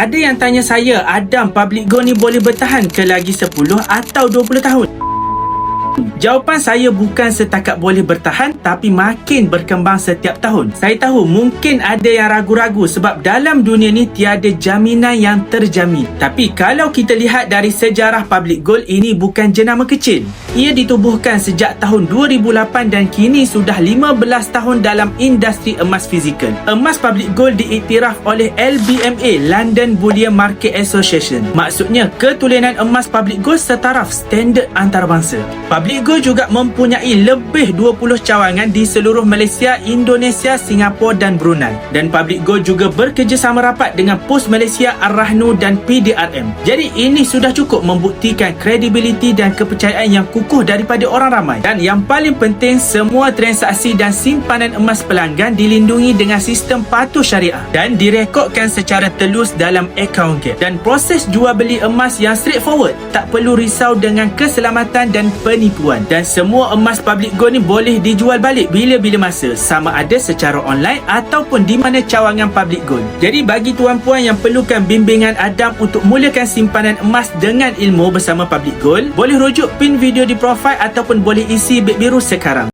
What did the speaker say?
Ada yang tanya saya, Adam, Public Gold ni boleh bertahan ke lagi 10 atau 20 tahun? Jawapan saya bukan setakat boleh bertahan, tapi makin berkembang setiap tahun. Saya tahu mungkin ada yang ragu-ragu sebab dalam dunia ni tiada jaminan yang terjamin. Tapi kalau kita lihat dari sejarah Public Gold, ini bukan jenama kecil. Ia ditubuhkan sejak tahun 2008 dan kini sudah 15 tahun dalam industri emas fizikal. Emas Public Gold diiktiraf oleh LBMA, London Bullion Market Association. Maksudnya ketulinan emas Public Gold setaraf standard antarabangsa. Public Gold juga mempunyai lebih 20 cawangan di seluruh Malaysia, Indonesia, Singapura dan Brunei. Dan Public Gold juga bekerjasama rapat dengan Pos Malaysia, Ar-Rahnu dan PDRM. Jadi ini sudah cukup membuktikan kredibiliti dan kepercayaan yang kukuh daripada orang ramai. Dan yang paling penting, semua transaksi dan simpanan emas pelanggan dilindungi dengan sistem patuh syariah dan direkodkan secara telus dalam akaun Gap. Dan proses jual beli emas yang straightforward, tak perlu risau dengan keselamatan dan penipuan. Dan semua emas Public Gold ni boleh dijual balik bila-bila masa, sama ada secara online ataupun di mana cawangan Public Gold. Jadi bagi tuan-puan yang perlukan bimbingan Adam untuk mulakan simpanan emas dengan ilmu bersama Public Gold, boleh rujuk pin video di profil ataupun boleh isi beg biru sekarang.